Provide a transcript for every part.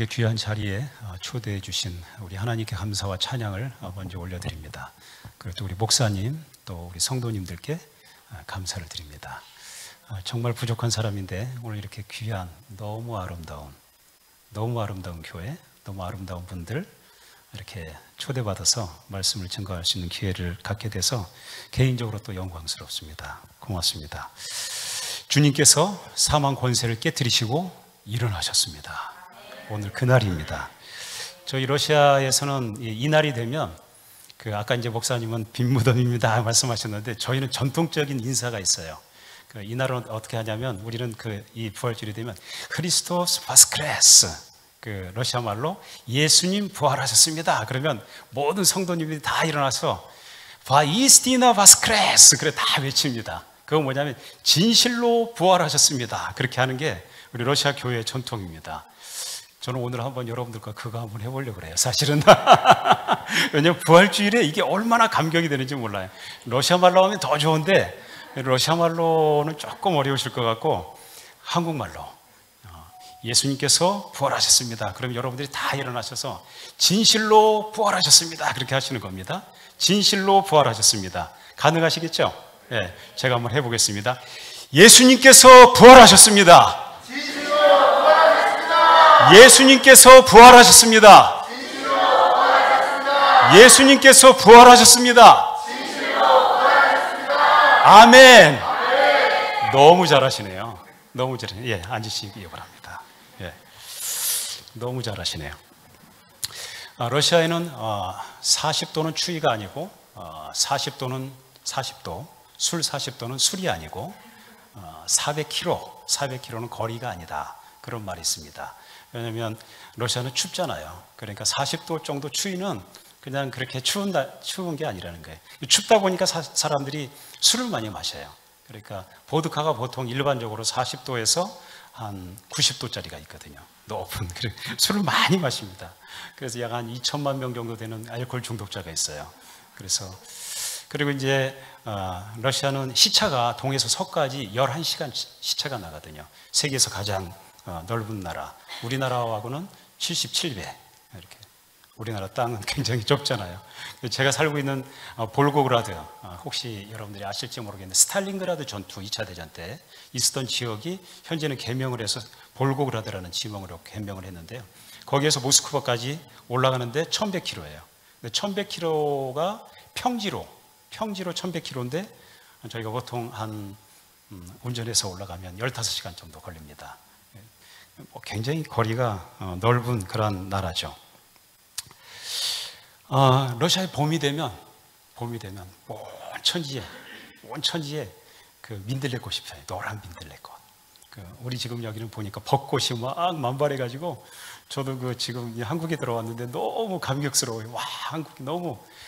이렇게 귀한 자리에 초대해 주신 우리 하나님께 감사와 찬양을 먼저 올려드립니다. 그리고 또 우리 목사님 또 우리 성도님들께 감사를 드립니다. 정말 부족한 사람인데 오늘 이렇게 귀한 너무 아름다운 교회, 너무 아름다운 분들 이렇게 초대받아서 말씀을 증거할 수 있는 기회를 갖게 돼서 개인적으로 또 영광스럽습니다. 고맙습니다. 주님께서 사망 권세를 깨뜨리시고 일어나셨습니다. 오늘 그날입니다. 저희 러시아에서는 이 날이 되면 아까 이제 목사님은 빈무덤입니다 말씀하셨는데 저희는 전통적인 인사가 있어요. 이 날은 어떻게 하냐면 우리는 이 부활절이 되면 크리스토스 바스크레스, 러시아 말로 예수님 부활하셨습니다. 그러면 모든 성도님들이 다 일어나서 바이스티나 바스크레스 그래 다 외칩니다. 그건 뭐냐면 진실로 부활하셨습니다. 그렇게 하는 게 우리 러시아 교회의 전통입니다. 저는 오늘 한번 여러분들과 그거 한번 해보려고 그래요. 사실은 왜냐하면 부활주일에 이게 얼마나 감격이 되는지 몰라요. 러시아 말로 하면 더 좋은데 러시아 말로는 조금 어려우실 것 같고 한국말로 예수님께서 부활하셨습니다. 그럼 여러분들이 다 일어나셔서 진실로 부활하셨습니다. 그렇게 하시는 겁니다. 진실로 부활하셨습니다. 가능하시겠죠? 네, 제가 한번 해보겠습니다. 예수님께서 부활하셨습니다. 예수님께서 부활하셨습니다. 예수님께서 부활하셨습니다. 아멘. 너무 잘하시네요. 너무 잘하시네요. 예, 앉으시기 바랍니다. 예, 너무 잘하시네요. 러시아에는 40도는 추위가 아니고 40도는 40도, 술 40도는 술이 아니고 400km는 거리가 아니다. 그런 말이 있습니다. 왜냐하면 러시아는 춥잖아요. 그러니까 40도 정도 추위는 그냥 그렇게 추운 게 아니라는 거예요. 춥다 보니까 사람들이 술을 많이 마셔요. 그러니까 보드카가 보통 일반적으로 40도에서 한 90도짜리가 있거든요. 높은 술을 많이 마십니다. 그래서 약 한 2천만 명 정도 되는 알코올 중독자가 있어요. 그리고 이제 러시아는 시차가 동에서 서까지 11시간 시차가 나거든요. 세계에서 가장 넓은 나라. 우리나라하고는 77배. 이렇게. 우리나라 땅은 굉장히 좁잖아요. 제가 살고 있는 볼고그라드, 혹시 여러분들이 아실지 모르겠는데 스탈린그라드 전투 2차 대전 때 있었던 지역이 현재는 개명을 해서 볼고그라드라는 지명으로 개명을 했는데요. 거기에서 모스크바까지 올라가는데 1100km예요. 1100km가 평지로 1100km인데 저희가 보통 한 운전해서 올라가면 15시간 정도 걸립니다. 굉장히 거리가 넓은 그런 나라죠. 러시아의 봄이 되면 온 천지에 민들레꽃이 펴요. 노란 민들레꽃. 우리 지금 여기는 보니까 벚꽃이 막 만발해가지고 저도 지금 한국에 들어왔는데 너무 감격스러워요. 와,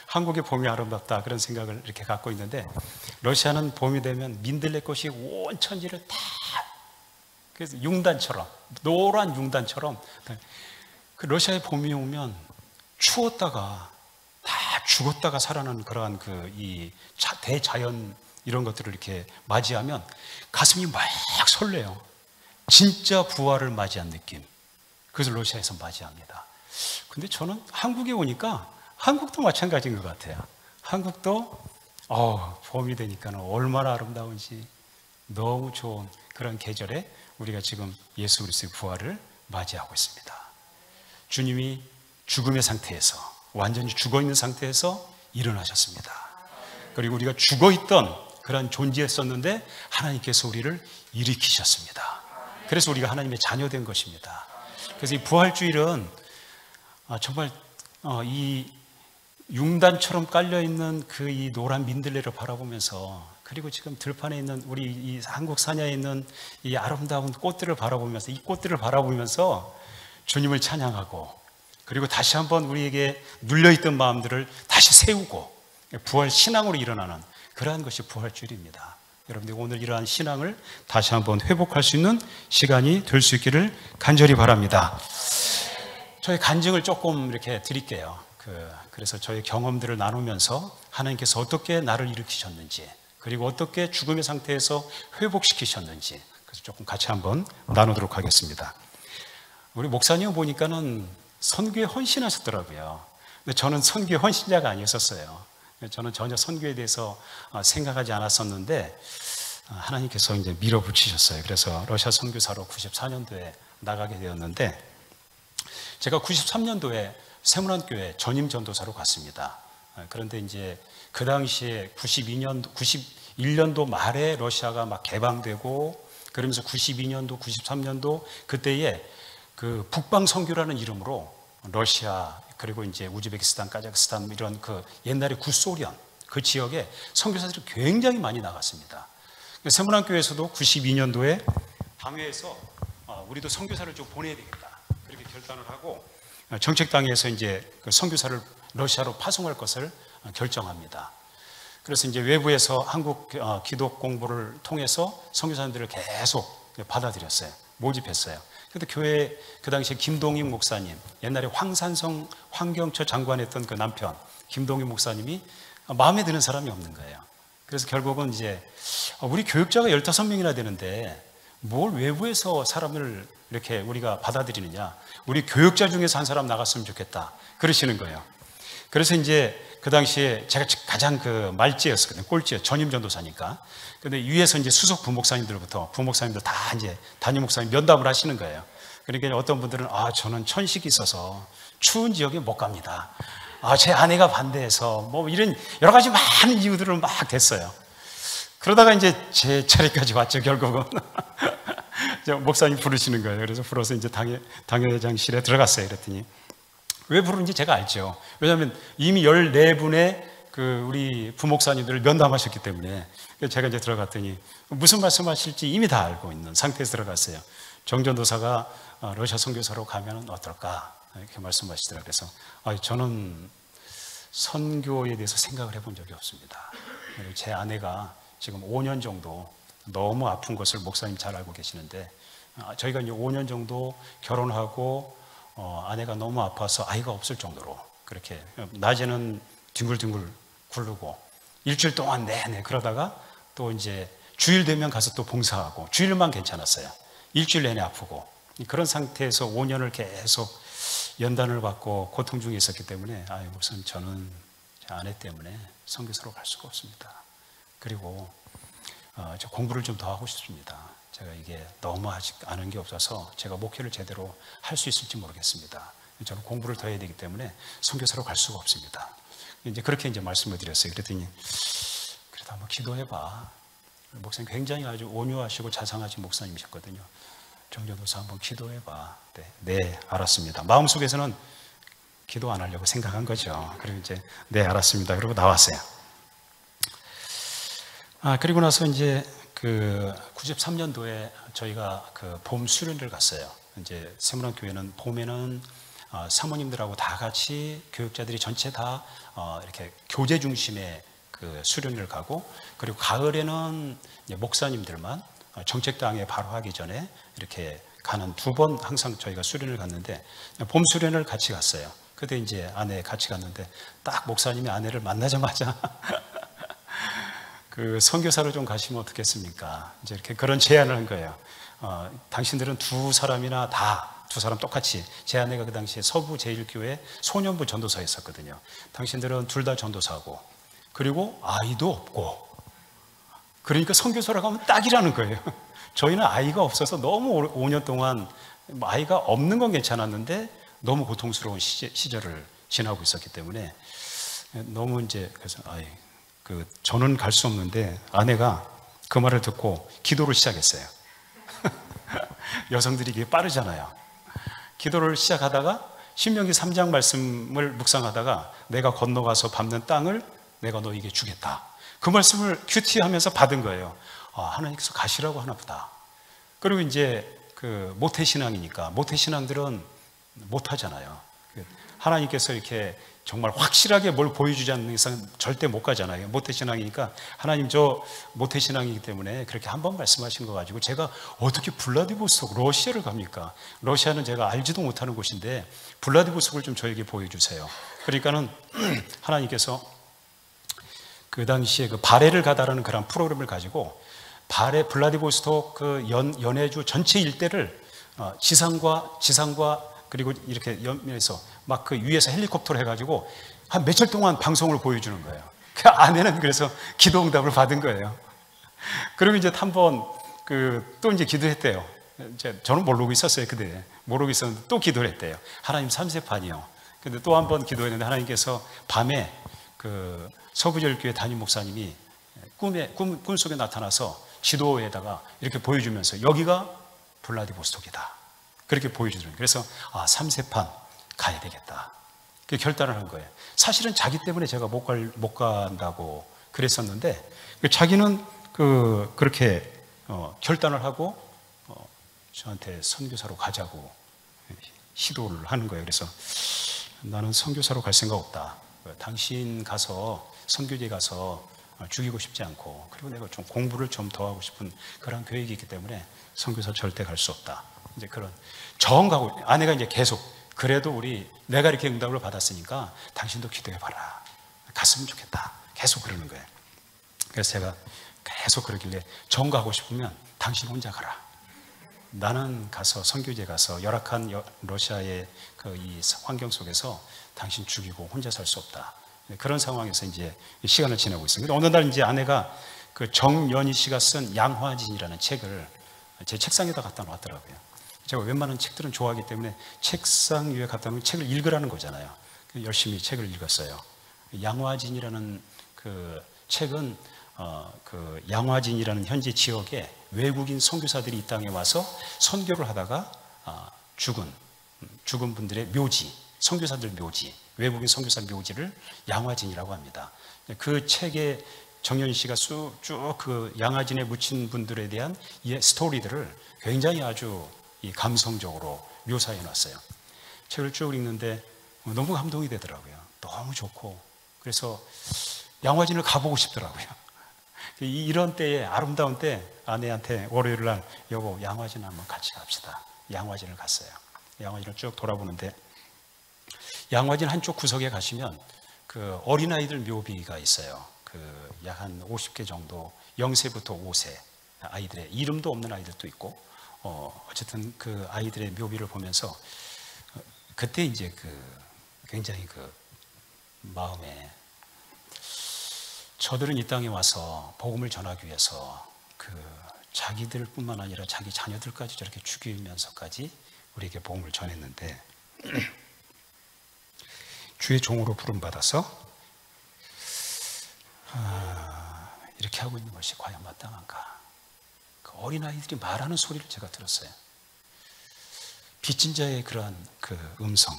한국의 봄이 아름답다 그런 생각을 이렇게 갖고 있는데 러시아는 봄이 되면 민들레꽃이 온 천지를 다 그래서 융단처럼 노란 융단처럼 러시아의 봄이 오면 추웠다가 다 죽었다가 살아나는 그러한 이 대자연 이런 것들을 이렇게 맞이하면 가슴이 막 설레요. 진짜 부활을 맞이한 느낌. 그래서 러시아에서 맞이합니다. 근데 저는 한국에 오니까 한국도 마찬가지인 것 같아요. 한국도 봄이 되니까 얼마나 아름다운지 너무 좋은 그런 계절에 우리가 지금 예수 그리스도의 부활을 맞이하고 있습니다. 주님이 죽음의 상태에서 완전히 죽어있는 상태에서 일어나셨습니다. 그리고 우리가 죽어있던 그런 존재였었는데 하나님께서 우리를 일으키셨습니다. 그래서 우리가 하나님의 자녀된 것입니다. 그래서 이 부활주일은 정말 이 융단처럼 깔려있는 이 노란 민들레를 바라보면서 그리고 지금 들판에 있는 우리 이 한국 산야에 있는 이 아름다운 꽃들을 바라보면서 이 꽃들을 바라보면서 주님을 찬양하고 그리고 다시 한번 우리에게 눌려있던 마음들을 다시 세우고 부활 신앙으로 일어나는 그러한 것이 부활주일입니다. 여러분들 오늘 이러한 신앙을 다시 한번 회복할 수 있는 시간이 될 수 있기를 간절히 바랍니다. 저희 간증을 조금 이렇게 드릴게요. 그래서 저희 경험들을 나누면서 하나님께서 어떻게 나를 일으키셨는지 그리고 어떻게 죽음의 상태에서 회복시키셨는지 그래서 조금 같이 한번 나누도록 하겠습니다. 우리 목사님 보니까는 선교에 헌신하셨더라고요. 근데 저는 선교에 헌신자가 아니었었어요. 저는 전혀 선교에 대해서 생각하지 않았었는데 하나님께서 이제 밀어붙이셨어요. 그래서 러시아 선교사로 94년도에 나가게 되었는데, 제가 93년도에 세문안교회 전임 전도사로 갔습니다. 그런데 이제 그 당시에 91년도 말에 러시아가 막 개방되고, 그러면서 92년도, 93년도 그때에 그 북방 선교라는 이름으로 러시아, 그리고 이제 우즈베키스탄, 카자흐스탄 이런 그 옛날에 구소련 그 지역에 선교사들이 굉장히 많이 나갔습니다. 세문안교회에서도 92년도에 당회에서 우리도 선교사를 좀 보내야 되겠다, 그렇게 결단을 하고 정책당에서 이제 그 선교사를 러시아로 파송할 것을 결정합니다. 그래서 이제 외부에서 한국 기독 공부를 통해서 선교사님들을 계속 받아들였어요. 모집했어요. 그런데 교회 그 당시에 김동익 목사님, 옛날에 황산성 환경처 장관했던 그 남편 김동익 목사님이 마음에 드는 사람이 없는 거예요. 그래서 결국은 이제 우리 교육자가 15명이나 되는데 뭘 외부에서 사람을 이렇게 우리가 받아들이느냐, 우리 교육자 중에서 한 사람 나갔으면 좋겠다 그러시는 거예요. 그래서 이제 그 당시에 제가 가장 그 말찌였거든요. 꼴찌, 전임 전도사니까. 근데 위에서 이제 수석 부목사님들부터, 부목사님들 다 이제 담임 목사님 면담을 하시는 거예요. 그러니까 어떤 분들은 저는 천식이 있어서 추운 지역에 못 갑니다. 제 아내가 반대해서 뭐 이런 여러 가지 많은 이유들을 막 댔어요. 그러다가 이제 제 차례까지 왔죠, 결국은. 목사님 부르시는 거예요. 그래서 불러서 이제 당회장실에 들어갔어요. 그랬더니 왜 부르는지 제가 알죠. 왜냐하면 이미 14분의 그 우리 부목사님들을 면담하셨기 때문에. 제가 이제 들어갔더니 무슨 말씀하실지 이미 다 알고 있는 상태에서 들어갔어요. 정전도사가 러시아 선교사로 가면 어떨까 이렇게 말씀하시더라고요. 그래서 저는 선교에 대해서 생각을 해본 적이 없습니다. 제 아내가 지금 5년 정도 너무 아픈 것을 목사님 잘 알고 계시는데, 저희가 이제 5년 정도 결혼하고 아내가 너무 아파서 아이가 없을 정도로 그렇게 낮에는 뒹굴뒹굴 굴르고 일주일 동안 내내 그러다가 또 이제 주일 되면 가서 또 봉사하고, 주일만 괜찮았어요. 일주일 내내 아프고, 그런 상태에서 5년을 계속 연단을 받고 고통 중에 있었기 때문에 우선 저는 제 아내 때문에 선교사로 갈 수가 없습니다. 그리고 저 공부를 좀 더 하고 싶습니다. 제가 이게 너무 아직 아는 게 없어서 제가 목회를 제대로 할 수 있을지 모르겠습니다. 저는 공부를 더 해야 되기 때문에 선교사로 갈 수가 없습니다. 이제 그렇게 이제 말씀을 드렸어요. 그랬더니 그래도 한번 기도해봐. 목사님 굉장히 아주 온유하시고 자상하신 목사님이셨거든요. 정전도사 한번 기도해봐. 네, 알았습니다. 마음속에서는 기도 안 하려고 생각한 거죠. 그리고 이제 네, 알았습니다. 그러고 나왔어요. 그리고 나서 이제 그 93년도에 저희가 그 봄 수련을 갔어요. 이제 세문안 교회는 봄에는 사모님들하고 다 같이 교육자들이 전체 다 이렇게 교제 중심의 그 수련을 가고, 그리고 가을에는 목사님들만 정책당에 바로 하기 전에 이렇게 가는 2번 항상 저희가 수련을 갔는데, 봄 수련을 같이 갔어요. 그때 이제 아내 같이 갔는데 딱 목사님이 아내를 만나자마자 그 선교사로 좀 가시면 어떻겠습니까? 이제 이렇게 그런 제안을 한 거예요. 당신들은 두 사람 똑같이, 제 아내가 그 당시에 서부 제1교회 소년부 전도사였었거든요. 당신들은 둘 다 전도사고, 그리고 아이도 없고, 그러니까 선교사라고 하면 딱이라는 거예요. 저희는 아이가 없어서 너무 5년 동안 아이가 없는 건 괜찮았는데 너무 고통스러운 시절을 지나고 있었기 때문에 너무 이제 그래서 저는 갈 수 없는데, 아내가 그 말을 듣고 기도를 시작했어요. 여성들이 이게 빠르잖아요. 기도를 시작하다가 신명기 3장 말씀을 묵상하다가 내가 건너가서 밟는 땅을 내가 너에게 주겠다. 그 말씀을 큐티하면서 받은 거예요. 하나님께서 가시라고 하나 보다. 그리고 이제 그 모태신앙이니까, 모태신앙들은 못하잖아요. 하나님께서 이렇게 정말 확실하게 뭘 보여주지 않는 이상 절대 못 가잖아요. 모태신앙이니까 하나님 저 모태신앙이기 때문에 그렇게 한 번 말씀하신 거 가지고 제가 어떻게 블라디보스토크 러시아를 갑니까? 러시아는 제가 알지도 못하는 곳인데 블라디보스토크를 좀 저에게 보여주세요. 그러니까는 하나님께서 그 당시에 그 바레를 가다라는 그런 프로그램을 가지고 블라디보스토크 그 연해주 전체 일대를 지상과 그리고 이렇게 연면에서 막 그 위에서 헬리콥터로 해가지고 한 며칠 동안 방송을 보여주는 거예요. 그 아내는 그래서 기도 응답을 받은 거예요. 그리고 이제 한 번 또 이제 기도했대요. 저는 모르고 있었어요. 그때 모르고 있었는데 또 기도를 했대요. 하나님 3세판이요. 근데 또 한 번 기도했는데 하나님께서 밤에 그 서부절교회 담임 목사님이 꿈속에 나타나서 지도에다가 이렇게 보여주면서 여기가 블라디보스톡이다. 그렇게 보여주더라고요. 그래서 3세판 가야 되겠다. 그 결단을 한 거예요. 사실은 자기 때문에 제가 못 간다고 그랬었는데 자기는 그렇게 결단을 하고 저한테 선교사로 가자고 시도를 하는 거예요. 그래서 나는 선교사로 갈 생각 없다. 당신 가서 선교지에 가서 죽이고 싶지 않고 그리고 내가 좀 공부를 좀 더 하고 싶은 그런 계획이 있기 때문에 선교사 절대 갈 수 없다. 이제 그런 저항하고 아내가 이제 계속 그래도 내가 이렇게 응답을 받았으니까 당신도 기도해봐라. 갔으면 좋겠다. 계속 그러는 거예요. 그래서 제가 계속 그러길래 정가하고 싶으면 당신 혼자 가라. 나는 가서 선교지에 가서 열악한 러시아의 이 환경 속에서 당신 죽이고 혼자 살 수 없다. 그런 상황에서 이제 시간을 지내고 있어요. 근데 어느 날 이제 아내가 그 정연희 씨가 쓴 양화진이라는 책을 제 책상에다 갖다 놨더라고요. 제가 웬만한 책들은 좋아하기 때문에 책상 위에 갖다 놓은 책을 읽으라는 거잖아요. 열심히 책을 읽었어요. 양화진이라는 그 책은 그 양화진이라는 현지 지역에 외국인 선교사들이 이 땅에 와서 선교를 하다가 죽은 분들의 묘지, 선교사들 묘지, 외국인 선교사 묘지를 양화진이라고 합니다. 그 책에 정연희 씨가 쭉 그 양화진에 묻힌 분들에 대한 이 스토리들을 굉장히 아주 감성적으로 묘사해 놨어요. 책을 쭉 읽는데 너무 감동이 되더라고요. 너무 좋고 그래서 양화진을 가보고 싶더라고요. 이런 때에 아름다운 때 아내한테 월요일 날 여보 양화진 한번 같이 갑시다. 양화진을 갔어요. 양화진을 쭉 돌아보는데 양화진 한쪽 구석에 가시면 그 어린아이들 묘비가 있어요. 그 약 한 50개 정도 0세부터 5세 아이들의 이름도 없는 아이들도 있고 어쨌든 그 아이들의 묘비를 보면서 그때 이제 굉장히 마음에 저들은 이 땅에 와서 복음을 전하기 위해서 자기들뿐만 아니라 자기 자녀들까지 저렇게 죽이면서까지 우리에게 복음을 전했는데 주의 종으로 부름받아서 이렇게 하고 있는 것이 과연 마땅한가? 그 어린아이들이 말하는 소리를 제가 들었어요. 빚진 자의 그러한 음성.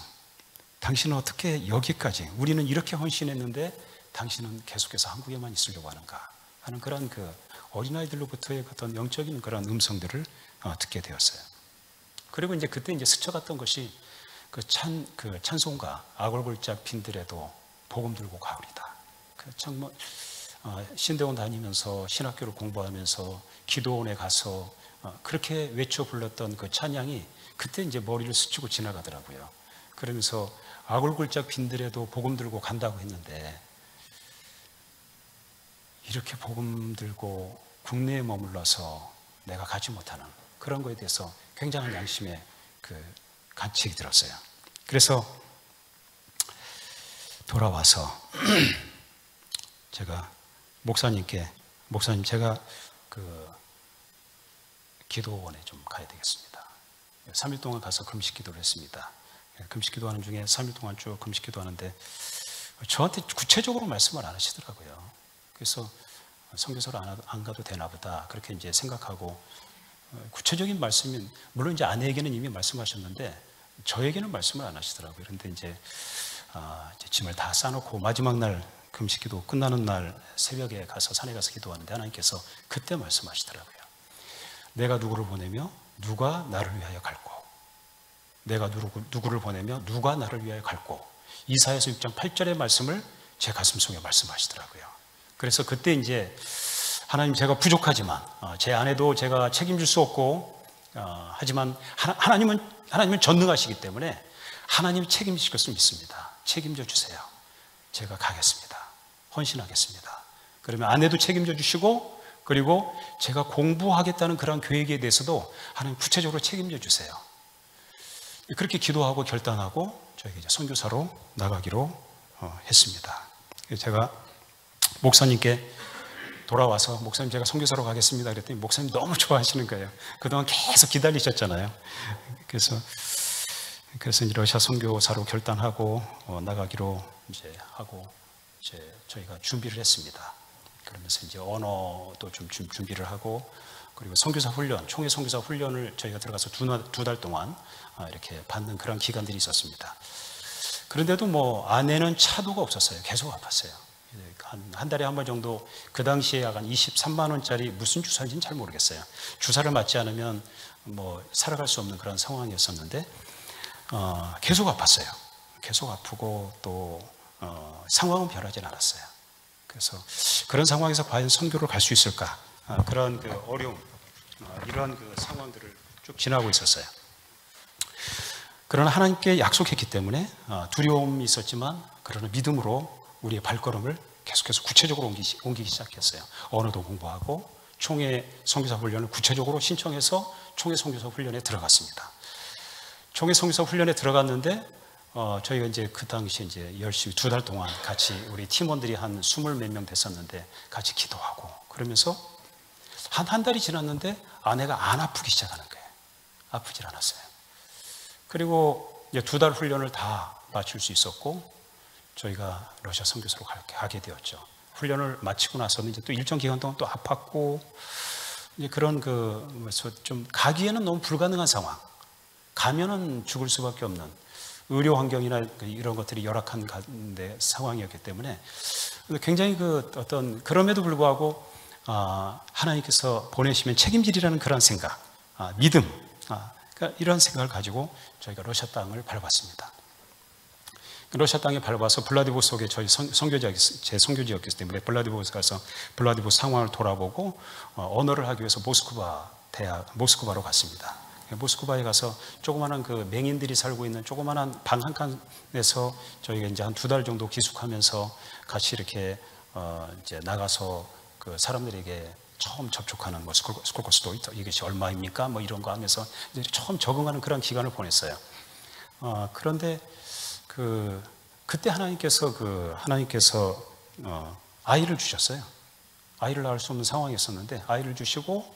당신은 어떻게 여기까지 우리는 이렇게 헌신했는데 당신은 계속해서 한국에만 있으려고 하는가 하는 그런 어린아이들로부터의 어떤 영적인 그런 음성들을 듣게 되었어요. 그리고 이제 그때 이제 스쳐갔던 것이 찬송가 아골골짝 빈들에도 복음 들고 가오리다. 신대원 다니면서 신학교를 공부하면서 기도원에 가서 그렇게 외쳐 불렀던 그 찬양이 그때 이제 머리를 스치고 지나가더라고요. 그러면서 아골골짝 빈들에도 복음 들고 간다고 했는데 이렇게 복음 들고 국내에 머물러서 내가 가지 못하는 그런 거에 대해서 굉장한 양심의 간직이 들었어요. 그래서 돌아와서 제가 목사님 제가 기도원에 좀 가야 되겠습니다. 3일 동안 가서 금식 기도를 했습니다. 금식 기도하는 중에 3일 동안 쭉 금식 기도하는데 저한테 구체적으로 말씀을 안 하시더라고요. 그래서 선교사로 안 가도 되나 보다 그렇게 이제 생각하고 구체적인 말씀은 물론 이제 아내에게는 이미 말씀하셨는데 저에게는 말씀을 안 하시더라고요. 그런데 이제 짐을 다 싸놓고 마지막 날 금식기도 끝나는 날 새벽에 가서 산에 가서 기도하는데 하나님께서 그때 말씀하시더라고요. 내가 누구를 보내며 누가 나를 위하여 갈고 내가 누구를 보내며 누가 나를 위하여 갈고 이사야서 6장 8절의 말씀을 제 가슴속에 말씀하시더라고요. 그래서 그때 이제 하나님 제가 부족하지만 제 아내도 제가 책임질 수 없고 하지만 하나님은 전능하시기 때문에 하나님이 책임지실 것을 믿습니다. 책임져 주세요. 제가 가겠습니다. 헌신하겠습니다. 그러면 아내도 책임져 주시고 그리고 제가 공부하겠다는 그런 계획에 대해서도 하나님 구체적으로 책임져 주세요. 그렇게 기도하고 결단하고 저희가 이제 선교사로 나가기로 했습니다. 제가 목사님께 돌아와서 목사님 제가 선교사로 가겠습니다 그랬더니 목사님 너무 좋아하시는 거예요. 그동안 계속 기다리셨잖아요. 그래서 이제 러시아 선교사로 결단하고 나가기로 이제 하고 이제 저희가 준비를 했습니다. 그러면서 이제 언어도 좀 준비를 하고 그리고 선교사 훈련, 총회 선교사 훈련을 저희가 들어가서 두 달 동안 이렇게 받는 그런 기간들이 있었습니다. 그런데도 뭐 아내는 차도가 없었어요. 계속 아팠어요. 한 달에 한 번 정도 그 당시에 약 23만 원짜리 무슨 주사인지는 잘 모르겠어요. 주사를 맞지 않으면 뭐 살아갈 수 없는 그런 상황이었었는데 계속 아팠어요. 계속 아프고 또 상황은 변하진 않았어요. 그래서 그런 상황에서 과연 선교를 갈 수 있을까? 그런 그 어려움, 이러한 그 상황들을 쭉 지나고 있었어요. 그러나 하나님께 약속했기 때문에 두려움이 있었지만 그러나 믿음으로 우리의 발걸음을 계속해서 구체적으로 옮기기 시작했어요. 언어도 공부하고 총회 선교사 훈련을 구체적으로 신청해서 총회 선교사 훈련에 들어갔습니다. 총회 선교사 훈련에 들어갔는데 저희가 이제 그 당시에 이제 열심히 두 달 동안 같이 우리 팀원들이 한 20몇 명 됐었는데 같이 기도하고 그러면서 한 달이 지났는데 아내가 안 아프기 시작하는 거예요. 아프질 않았어요. 그리고 이제 두 달 훈련을 다 마칠 수 있었고 저희가 러시아 선교사로 가게 되었죠. 훈련을 마치고 나서는 이제 또 일정 기간 동안 또 아팠고 이제 그런 좀 가기에는 너무 불가능한 상황. 가면은 죽을 수밖에 없는 의료 환경이나 이런 것들이 열악한 상황이었기 때문에 굉장히 그럼에도 불구하고 하나님께서 보내시면 책임지리라는 그런 생각, 믿음, 그러니까 이런 생각을 가지고 저희가 러시아 땅을 밟았습니다. 러시아 땅에 밟아서 블라디보스톡에 저희 제 선교지였기 때문에 블라디보스토크에 가서 블라디보스토크 상황을 돌아보고 언어를 하기 위해서 모스크바로 갔습니다. 모스크바에 가서 조그마한 그 맹인들이 살고 있는 조그마한 방 한 칸에서 저희가 이제 한 두 달 정도 기숙하면서 같이 이렇게 이제 나가서 그 사람들에게 처음 접촉하는 뭐 스콜코스도 이것이 얼마입니까? 뭐 이런 거 하면서 이제 처음 적응하는 그런 기간을 보냈어요. 그런데 그때 하나님께서 아이를 주셨어요. 아이를 낳을 수 없는 상황이었었는데 아이를 주시고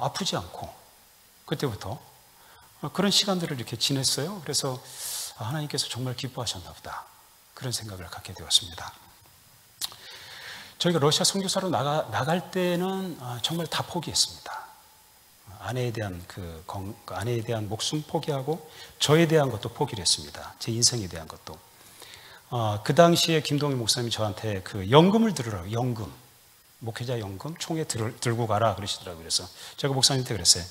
아프지 않고 그때부터 그런 시간들을 이렇게 지냈어요. 그래서 하나님께서 정말 기뻐하셨나 보다 그런 생각을 갖게 되었습니다. 저희가 러시아 선교사로 나갈 때는 정말 다 포기했습니다. 아내에 대한 목숨 포기하고 저에 대한 것도 포기를 했습니다. 제 인생에 대한 것도. 그 당시에 김동희 목사님이 저한테 그 연금을 들으라고, 연금, 목회자 연금 총회 들고 가라 그러시더라고요. 그래서 제가 목사님한테 그랬어요.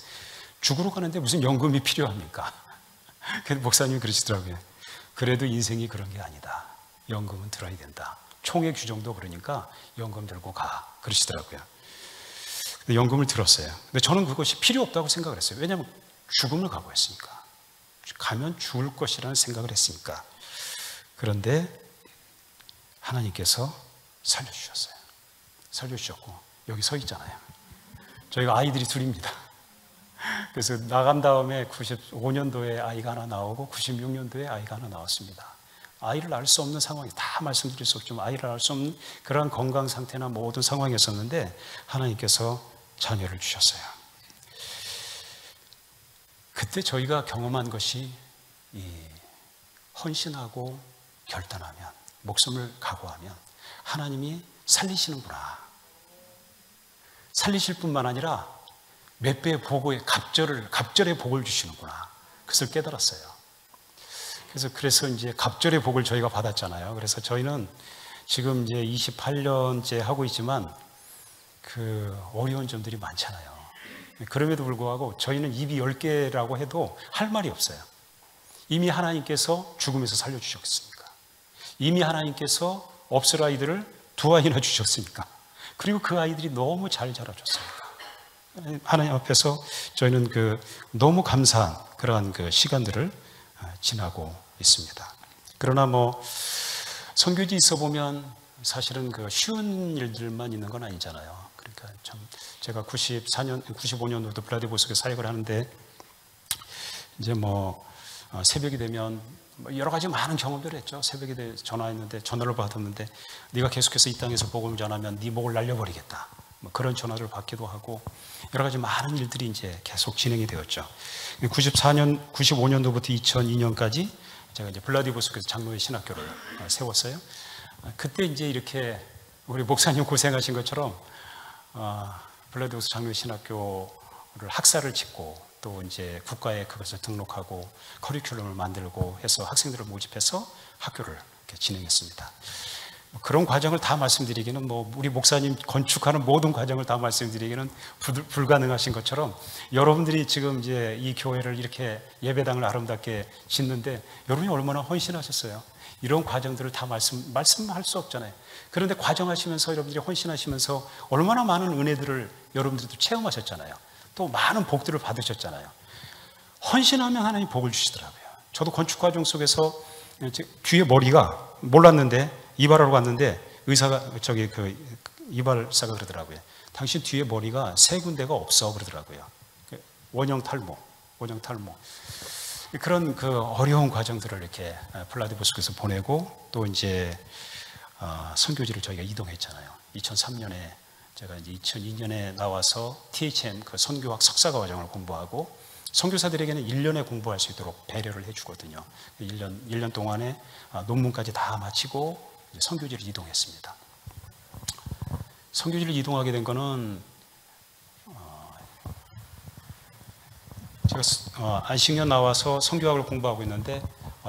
죽으러 가는데 무슨 연금이 필요합니까? 그래서 목사님이 그러시더라고요. 그래도 인생이 그런 게 아니다. 연금은 들어야 된다. 총회 규정도 그러니까 연금 들고 가 그러시더라고요. 근데 연금을 들었어요. 근데 저는 그것이 필요 없다고 생각을 했어요. 왜냐하면 죽음을 각오했으니까. 가면 죽을 것이라는 생각을 했으니까. 그런데 하나님께서 살려주셨어요. 살려주셨고 여기 서 있잖아요. 저희가 아이들이 둘입니다. 그래서 나간 다음에 95년도에 아이가 하나 나오고 96년도에 아이가 하나 나왔습니다. 아이를 낳을 수 없는 상황이 다 말씀드릴 수 없지만 아이를 낳을 수 없는 그러한 건강 상태나 모든 상황이었었는데 하나님께서 자녀를 주셨어요. 그때 저희가 경험한 것이 이 헌신하고 결단하면 목숨을 각오하면 하나님이 살리시는구나. 살리실 뿐만 아니라 몇 배의 복의 갑절의 복을 주시는구나. 그것을 깨달았어요. 그래서 이제 갑절의 복을 저희가 받았잖아요. 그래서 저희는 지금 이제 28년째 하고 있지만 그 어려운 점들이 많잖아요. 그럼에도 불구하고 저희는 입이 10개라고 해도 할 말이 없어요. 이미 하나님께서 죽음에서 살려주셨으니까. 이미 하나님께서 없을 아이들을 2아이나 주셨으니까. 그리고 그 아이들이 너무 잘 자라줬으니까. 하나님 앞에서 저희는 너무 감사한 그러한 시간들을 지나고 있습니다. 그러나 선교지 있어 보면 사실은 그 쉬운 일들만 있는 건 아니잖아요. 그러니까 참 제가 95년부터 블라디보스토크에 사역을 하는데 이제 새벽이 되면 여러 가지 많은 경험들을 했죠. 새벽에 전화했는데 전화를 받았는데 네가 계속해서 이 땅에서 복음을 전하면 네 목을 날려버리겠다. 그런 전화를 받기도 하고 여러 가지 많은 일들이 이제 계속 진행이 되었죠. 95년도부터 2002년까지 제가 이제 블라디보스토크에서 장로회 신학교를 세웠어요. 그때 이제 이렇게 우리 목사님 고생하신 것처럼 블라디보스토크 장로회 신학교를 학사를 짓고 또 이제 국가에 그것을 등록하고 커리큘럼을 만들고 해서 학생들을 모집해서 학교를 이렇게 진행했습니다. 그런 과정을 다 말씀드리기는 우리 목사님 건축하는 모든 과정을 다 말씀드리기는 불가능하신 것처럼 여러분들이 지금 이제 이 교회를 이렇게 예배당을 아름답게 짓는데 여러분이 얼마나 헌신하셨어요. 이런 과정들을 다 말씀할 수 없잖아요. 그런데 과정하시면서 여러분들이 헌신하시면서 얼마나 많은 은혜들을 여러분들도 체험하셨잖아요. 또 많은 복들을 받으셨잖아요. 헌신하면 하나님 복을 주시더라고요. 저도 건축 과정 속에서 뒤에 머리가 몰랐는데 이발하러 갔는데 의사가 이발사가 그러더라고요. 당신 뒤에 머리가 세 군데가 없어 그러더라고요. 원형 탈모. 그런 그 어려운 과정들을 이렇게 블라디보스토크에서 보내고 또 이제 선교지를 저희가 이동했잖아요. 2003년에 제가 이제 2002년에 나와서 THM 그 선교학 석사과 과정을 공부하고 선교사들에게는 1년에 공부할 수 있도록 배려를 해주거든요. 1년 동안에 논문까지 다 마치고 선교지를 이동했습니다. 선교지를 이동하게 된 거는 제가 안식년 나와서 선교학을 공부하고 있는데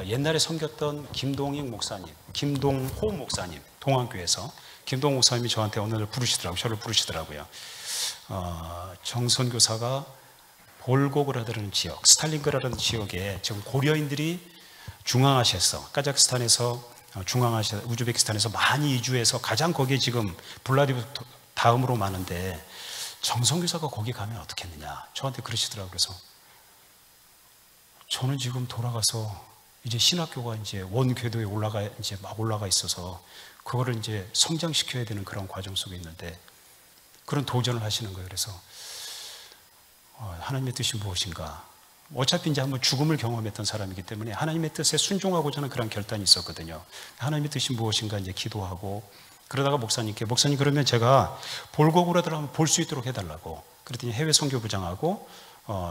옛날에 섬겼던 김동호 목사님, 동안교회에서 김동호 목사님이 저한테 어느 날 저를 부르시더라고요. 정선교사가 볼고그라드라는 지역, 스탈린그라드라는 지역에 지금 고려인들이 중앙아시아에서, 카자흐스탄에서 중앙아시아, 우즈베키스탄에서 많이 이주해서 가장 거기에 지금 블라디보스토크 다음으로 많은데 정선교사가 거기 가면 어떻겠느냐 저한테 그러시더라고요. 그래서 저는 지금 돌아가서 이제 신학교가 이제 원궤도에 올라가 있어서 그거를 이제 성장시켜야 되는 그런 과정 속에 있는데 그런 도전을 하시는 거예요. 그래서 하나님의 뜻이 무엇인가? 어차피 이제 한번 죽음을 경험했던 사람이기 때문에 하나님의 뜻에 순종하고자 하는 그런 결단이 있었거든요. 하나님의 뜻이 무엇인가 이제 기도하고 그러다가 목사님 그러면 제가 볼고그라드를 한번 볼 수 있도록 해달라고 그랬더니 해외 선교부장하고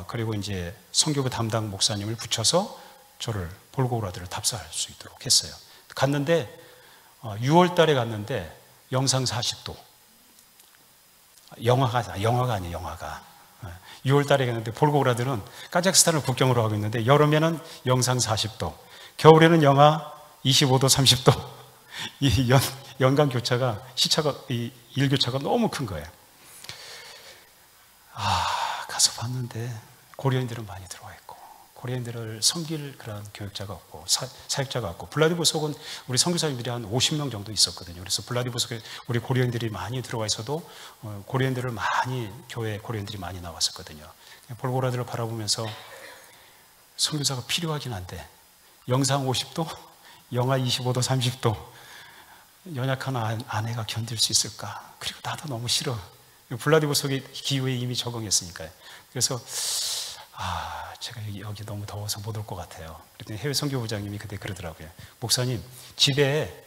그리고 이제 선교부 담당 목사님을 붙여서 저를 볼고그라드를 답사할 수 있도록 했어요. 갔는데 6월 달에 갔는데 영상 40도. 영하가 아니에요, 영하가. 6월 달에 갔는데 볼고그라드는 카자흐스탄을 국경으로 하고 있는데 여름에는 영상 40도, 겨울에는 영하 25도, 30도. 이 연간 교차가 일교차가 너무 큰 거예요. 가서 봤는데 고려인들은 많이 들어와 있고 고려인들을 섬길 그런 교육자가 없고 사역자가 없고 블라디보스토크는 우리 선교사님들이 한 50명 정도 있었거든요. 그래서 블라디보스토크에 우리 고려인들이 많이 들어가 있어도 고려인들을 교회 고려인들이 많이 나왔었거든요. 볼고그라드를 바라보면서 선교사가 필요하긴 한데 영상 50도, 영하 25도, 30도 연약한 아내가 견딜 수 있을까? 그리고 나도 너무 싫어. 블라디보스토크의 기후에 이미 적응했으니까요. 그래서 제가 여기 너무 더워서 못 올 것 같아요. 그랬더니 해외 선교부장님이 그때 그러더라고요. 목사님, 집에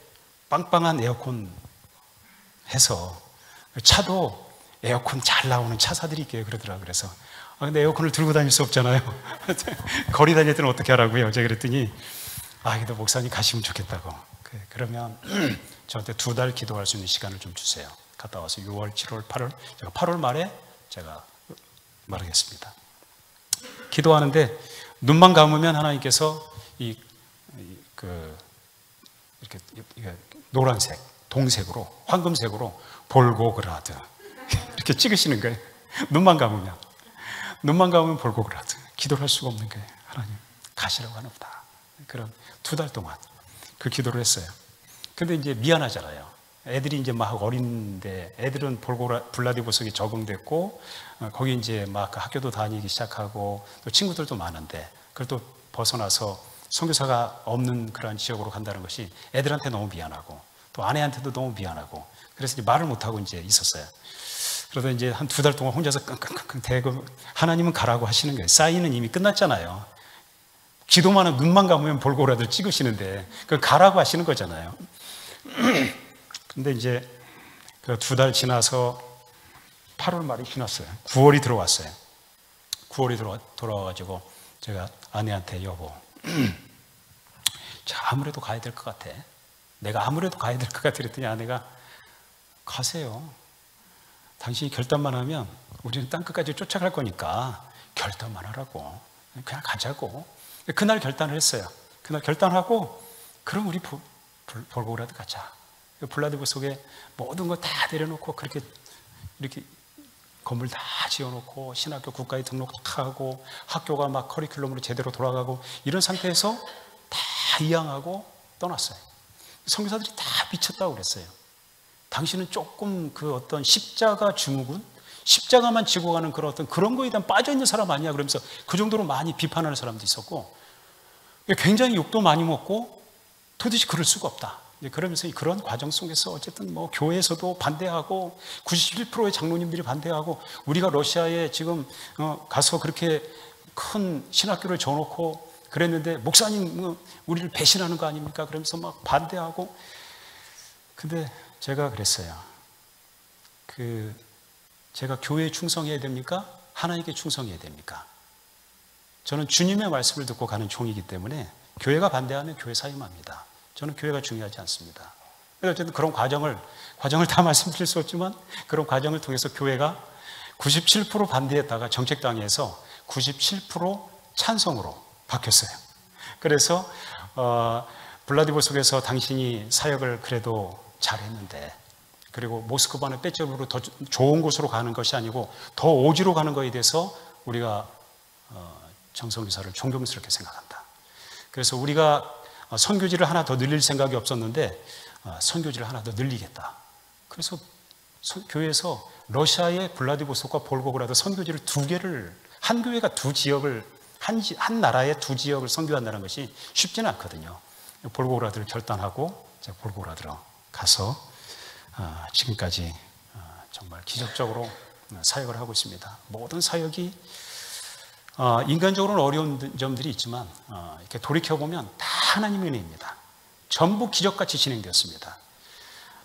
빵빵한 에어컨 해서 차도 에어컨 잘 나오는 차 사드릴게요. 그러더라고요. 그래서 근데 에어컨을 들고 다닐 수 없잖아요. 거리 다닐 때는 어떻게 하라고요? 제가 그랬더니 그래도 목사님 가시면 좋겠다고. 그러면 저한테 2달 기도할 수 있는 시간을 좀 주세요. 갔다 와서 6월, 7월, 8월 제가 8월 말에 제가 말하겠습니다. 기도하는데 눈만 감으면 하나님께서 이렇게 노란색, 동색으로, 황금색으로 볼고그라드 이렇게 찍으시는 거예요. 눈만 감으면 볼고그라드. 기도를 할 수가 없는 거예요. 하나님 가시라고 하나 보다. 그런 2달 동안 그 기도를 했어요. 근데 이제 미안하잖아요. 애들이 이제 막 어린데 애들은 블라디보스토크에 적응됐고 거기 이제 막 학교도 다니기 시작하고 또 친구들도 많은데 그걸 또 벗어나서 선교사가 없는 그런 지역으로 간다는 것이 애들한테 너무 미안하고 또 아내한테도 너무 미안하고 그래서 이제 말을 못하고 이제 있었어요. 그러다 이제 한 2달 동안 혼자서 끙끙끙 대고 하나님은 가라고 하시는 거예요. 사인은 이미 끝났잖아요. 기도만 하면 눈만 감으면 볼고라도 찍으시는데 그 가라고 하시는 거잖아요. 근데 이제 그 2달 지나서 8월 말에 지났어요. 9월이 들어왔어요. 9월이 돌아와가지고 제가 아내한테 여보, 자, 아무래도 가야 될 것 같아. 내가 아무래도 가야 될 것 같아. 그랬더니 아내가 가세요. 당신이 결단만 하면 우리는 땅끝까지 쫓아갈 거니까 결단만 하라고. 그냥 가자고. 그날 결단을 했어요. 그날 결단하고 그럼 우리 볼고라도 가자. 블라디보스톡에 모든 거 다 내려놓고 그렇게 이렇게 건물 다 지어놓고 신학교 국가에 등록 다 하고 학교가 막 커리큘럼으로 제대로 돌아가고 이런 상태에서 다 이양하고 떠났어요. 선교사들이 다 미쳤다고 그랬어요. 당신은 조금 그 어떤 십자가 증후군, 십자가만 지고 가는 그런 어떤 그런 거에 대한 빠져있는 사람 아니야 그러면서 그 정도로 많이 비판하는 사람도 있었고 굉장히 욕도 많이 먹고 도대체 그럴 수가 없다. 그러면서 그런 과정 속에서 어쨌든 뭐 교회에서도 반대하고 97%의 장로님들이 반대하고 우리가 러시아에 지금 가서 그렇게 큰 신학교를 줘놓고 그랬는데 목사님 우리를 배신하는 거 아닙니까? 그러면서 막 반대하고 근데 제가 그랬어요. 제가 교회에 충성해야 됩니까? 하나님께 충성해야 됩니까? 저는 주님의 말씀을 듣고 가는 종이기 때문에 교회가 반대하면 교회 사임합니다. 저는 교회가 중요하지 않습니다. 어쨌든 그런 과정을 다 말씀드릴 수 없지만 그런 과정을 통해서 교회가 97% 반대했다가 정책당에서 97% 찬성으로 바뀌었어요. 그래서 블라디보스톡에서 당신이 사역을 그래도 잘했는데 그리고 모스크바는 빼적으로 더 좋은 곳으로 가는 것이 아니고 더 오지로 가는 것에 대해서 우리가 정성교사를 존경스럽게 생각한다. 그래서 우리가 선교지를 하나 더 늘릴 생각이 없었는데 선교지를 하나 더 늘리겠다. 그래서 교회에서 러시아의 블라디보스톡과 볼고그라드 선교지를 2개를 한 교회가 2지역을 한 나라의 2지역을 선교한다는 것이 쉽지는 않거든요. 볼고그라드를 결단하고 제가 볼고그라드로 가서 지금까지 정말 기적적으로 사역을 하고 있습니다. 모든 사역이 인간적으로는 어려운 점들이 있지만 이렇게 돌이켜보면 다 하나님의 은혜입니다. 전부 기적같이 진행되었습니다.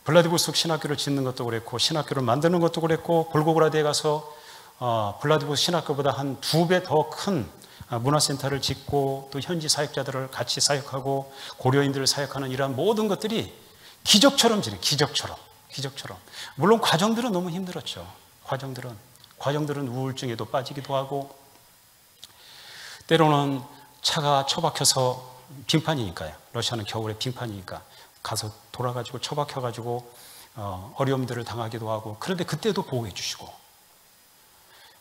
블라디보스톡 신학교를 짓는 것도 그랬고 신학교를 만드는 것도 그랬고 볼고그라드에 가서 블라디보스톡 신학교보다 한 2배 더 큰 문화센터를 짓고 또 현지 사역자들을 같이 사역하고 고려인들을 사역하는 이러한 모든 것들이 기적처럼 진행, 기적처럼. 물론 과정들은 너무 힘들었죠. 과정들은 우울증에도 빠지기도 하고 때로는 차가 처박혀서 빙판이니까요. 러시아는 겨울에 빙판이니까 가서 돌아가지고 처박혀가지고 어려움들을 당하기도 하고 그런데 그때도 보호해 주시고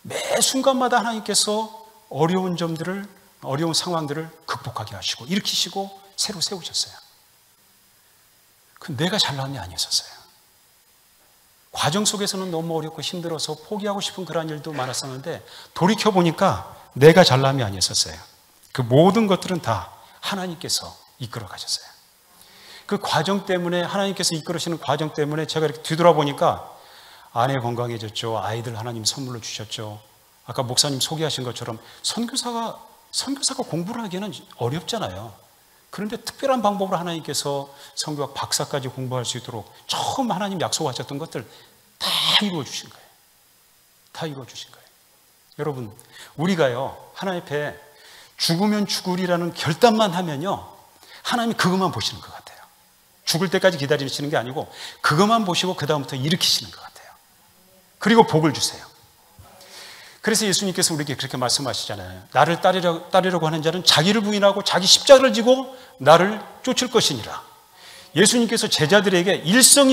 매 순간마다 하나님께서 어려운 상황들을 극복하게 하시고 일으키시고 새로 세우셨어요. 그 내가 잘남이 아니었어요. 과정 속에서는 너무 어렵고 힘들어서 포기하고 싶은 그런 일도 많았었는데 돌이켜보니까 내가 잘남이 아니었어요. 그 모든 것들은 다 하나님께서 이끌어 가셨어요. 그 과정 때문에 하나님께서 이끌으시는 과정 때문에 제가 이렇게 뒤돌아보니까 아내 건강해졌죠. 아이들 하나님 선물로 주셨죠. 아까 목사님 소개하신 것처럼 선교사가 공부를 하기에는 어렵잖아요. 그런데 특별한 방법으로 하나님께서 선교학 박사까지 공부할 수 있도록 처음 하나님 약속하셨던 것들 다 이루어 주신 거예요. 다 이루어 주신 거예요. 여러분, 우리가요, 하나님 앞에 죽으면 죽으리라는 결단만 하면요, 하나님이 그것만 보시는 것 같아요. 죽을 때까지 기다리시는 게 아니고 그것만 보시고 그 다음부터 일으키시는 것 같아요. 그리고 복을 주세요. 그래서 예수님께서 우리에게 그렇게 말씀하시잖아요. 나를 따르려고 하는 자는 자기를 부인하고 자기 십자가를 지고 나를 쫓을 것이니라. 예수님께서 제자들에게 일성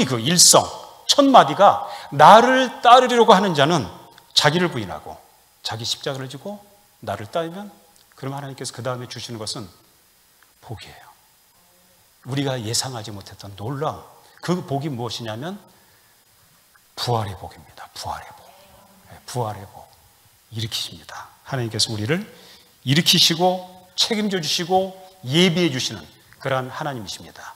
첫 마디가 나를 따르려고 하는 자는 자기를 부인하고 자기 십자가를 지고 나를 따르면 그럼 하나님께서 그 다음에 주시는 것은 복이에요. 우리가 예상하지 못했던 놀라운 그 복이 무엇이냐면 부활의 복입니다. 부활의 복. 일으키십니다. 하나님께서 우리를 일으키시고 책임져 주시고 예비해 주시는 그러한 하나님이십니다.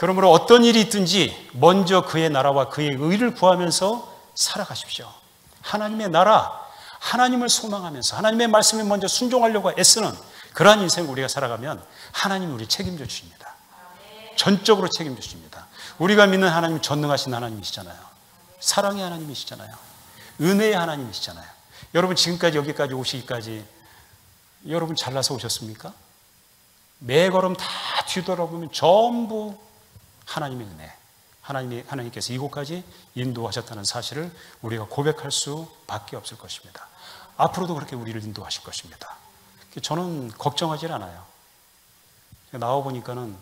그러므로 어떤 일이 있든지 먼저 그의 나라와 그의 의를 구하면서 살아가십시오. 하나님의 나라, 하나님을 소망하면서 하나님의 말씀에 먼저 순종하려고 애쓰는 그러한 인생을 우리가 살아가면 하나님이 우리 책임져 주십니다. 전적으로 책임져 주십니다. 우리가 믿는 하나님은 전능하신 하나님이시잖아요. 사랑의 하나님이시잖아요. 은혜의 하나님이시잖아요. 여러분 지금까지 여기까지 오시기까지 여러분 잘나서 오셨습니까? 매 걸음 다 뒤돌아보면 전부 하나님의 은혜, 하나님께서 이곳까지 인도하셨다는 사실을 우리가 고백할 수밖에 없을 것입니다. 앞으로도 그렇게 우리를 인도하실 것입니다. 저는 걱정하지 않아요. 나와 보니까는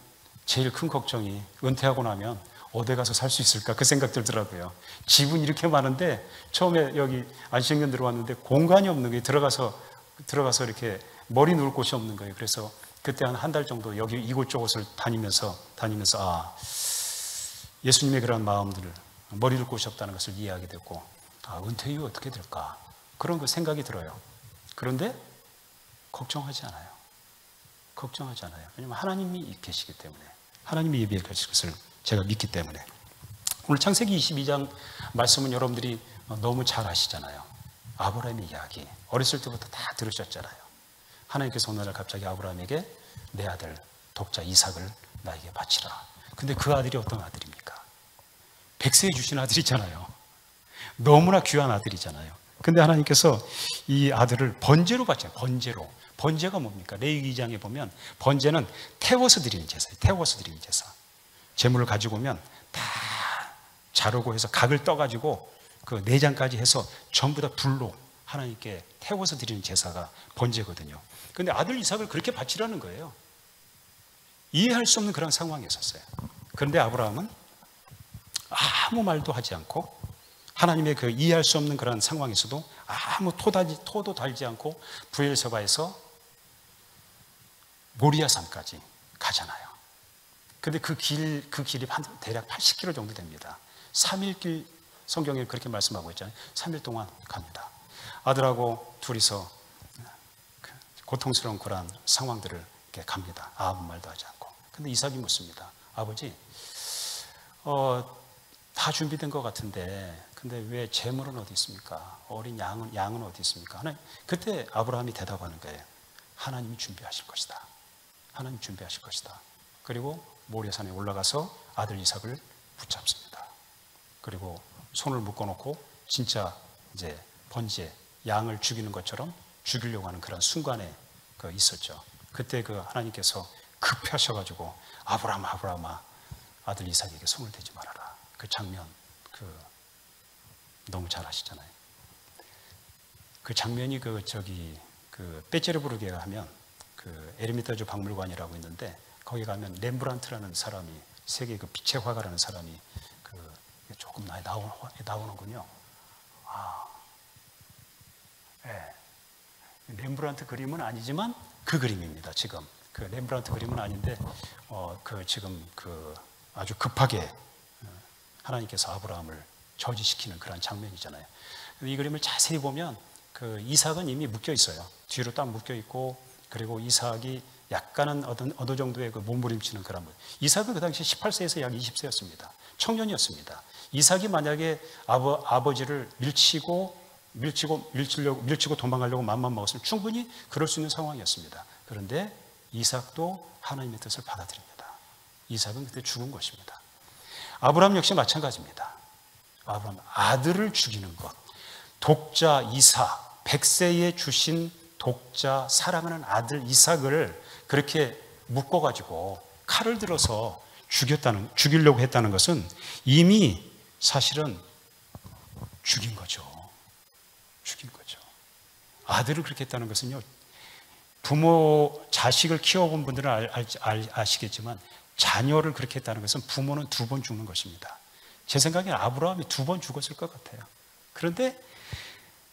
제일 큰 걱정이 은퇴하고 나면 어디 가서 살 수 있을까 그 생각 들더라고요. 집은 이렇게 많은데 처음에 여기 안식년 들어왔는데 공간이 없는 거예요. 들어가서 이렇게 머리 누울 곳이 없는 거예요. 그래서 그때 한 달 정도 여기 이곳저곳을 다니면서 예수님의 그런 마음들을 머리 둘 곳이 없다는 것을 이해하게 됐고, 은퇴 이후 어떻게 될까 그런 그 생각이 들어요. 그런데 걱정하지 않아요. 왜냐하면 하나님이 계시기 때문에, 하나님이 예비해 가실 것을 제가 믿기 때문에. 오늘 창세기 22장 말씀은 여러분들이 너무 잘 아시잖아요. 아브라함의 이야기 어렸을 때부터 다 들으셨잖아요. 하나님께서 어느 날 갑자기 아브라함에게 내 아들 독자 이삭을 나에게 바치라. 근데 그 아들이 어떤 아들입니까? 백세에 주신 아들이잖아요. 너무나 귀한 아들이잖아요. 근데 하나님께서 이 아들을 번제로 바쳐요. 번제가 뭡니까? 레위기 2장에 보면 번제는 태워서 드리는 제사예요. 태워서 드리는 제사. 제물을 가지고 오면 다 자르고 해서 각을 떠가지고 그 내장까지 해서 전부 다 불로 하나님께 태워서 드리는 제사가 번제거든요. 그런데 아들 이삭을 그렇게 바치라는 거예요. 이해할 수 없는 그런 상황이었어요. 그런데 아브라함은 아무 말도 하지 않고 하나님의 그 이해할 수 없는 그런 상황에서도 아무 토도 달지 않고 브엘세바에서 모리아산까지 가잖아요. 근데 그 길이 대략 80km 정도 됩니다. 3일 길, 성경에 그렇게 말씀하고 있잖아요. 3일 동안 갑니다. 아들하고 둘이서 고통스러운 그런 상황들을 이렇게 갑니다. 아무 말도 하지 않고. 근데 이삭이 묻습니다. 아버지, 다 준비된 것 같은데, 근데 왜 제물은 어디 있습니까? 어린 양은 어디 있습니까? 그때 아브라함이 대답하는 거예요. 하나님이 준비하실 것이다. 하나님 준비하실 것이다. 그리고 모리아산에 올라가서 아들 이삭을 붙잡습니다. 그리고 손을 묶어놓고 진짜 이제 번제 양을 죽이는 것처럼 죽이려고 하는 그런 순간에 있었죠. 그때 하나님께서 급하셔가지고 아브라함아 아들 이삭에게 손을 대지 말아라. 그 장면 너무 잘 아시잖아요. 그 장면이 베체르부르크에 가면 에르미타주 박물관이라고 있는데 거기 가면 렘브란트라는 사람이 세계 빛의 화가라는 사람이 조금 나오는군요. 렘브란트 그림은 아니지만 그 그림입니다. 지금 렘브란트 그림은 아닌데 아주 급하게 하나님께서 아브라함을 저지시키는 그런 장면이잖아요. 이 그림을 자세히 보면 이삭은 이미 묶여 있어요. 뒤로 딱 묶여 있고, 그리고 이삭이 약간은 어느 정도의 몸부림치는 그런 분. 이삭은 그 당시 18세에서 약 20세였습니다. 청년이었습니다. 이삭이 만약에 아버지를 밀치고 도망가려고 맘만 먹었으면 충분히 그럴 수 있는 상황이었습니다. 그런데 이삭도 하나님의 뜻을 받아들입니다. 이삭은 그때 죽은 것입니다. 아브라함 역시 마찬가지입니다. 아브라함 아들을 죽이는 것, 독자 이삭, 100세에 주신 독자 사랑하는 아들 이삭을 그렇게 묶어가지고 칼을 들어서 죽이려고 했다는 것은 이미 사실은 죽인 거죠. 아들을 그렇게 했다는 것은요, 자식을 키워본 분들은 아시겠지만 자녀를 그렇게 했다는 것은 부모는 2번 죽는 것입니다. 제 생각에는 아브라함이 2번 죽었을 것 같아요. 그런데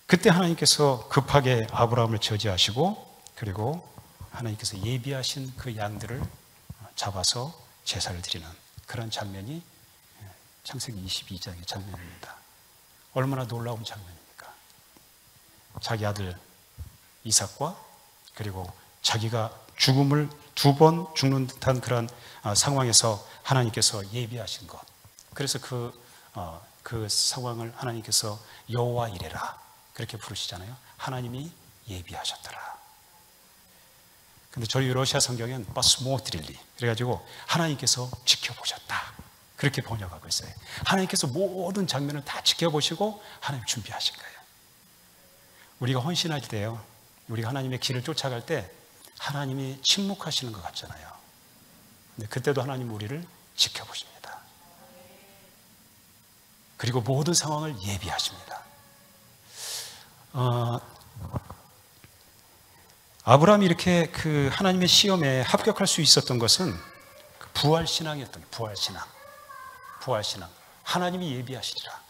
그때 하나님께서 급하게 아브라함을 저지하시고, 그리고 하나님께서 예비하신 그 양들을 잡아서 제사를 드리는 그런 장면이 창세기 22장의 장면입니다. 얼마나 놀라운 장면입니까? 자기 아들 이삭과 그리고 자기가 죽음을 2번 죽는 듯한 그런 상황에서 하나님께서 예비하신 것. 그래서 그 상황을 하나님께서 여호와 이레라 그렇게 부르시잖아요. 하나님이 예비하셨더라. 근데 저희 러시아 성경엔 바스모트릴리 그래가지고 하나님께서 지켜보셨다 그렇게 번역하고 있어요. 하나님께서 모든 장면을 다 지켜보시고 하나님 준비하신 거예요. 우리가 헌신할 때요, 우리가 하나님의 길을 쫓아갈 때 하나님이 침묵하시는 것 같잖아요. 근데 그때도 하나님 우리를 지켜보십니다. 그리고 모든 상황을 예비하십니다. 아브라함이 이렇게 그 하나님의 시험에 합격할 수 있었던 것은 부활신앙이었던 거예요. 부활신앙. 하나님이 예비하시리라.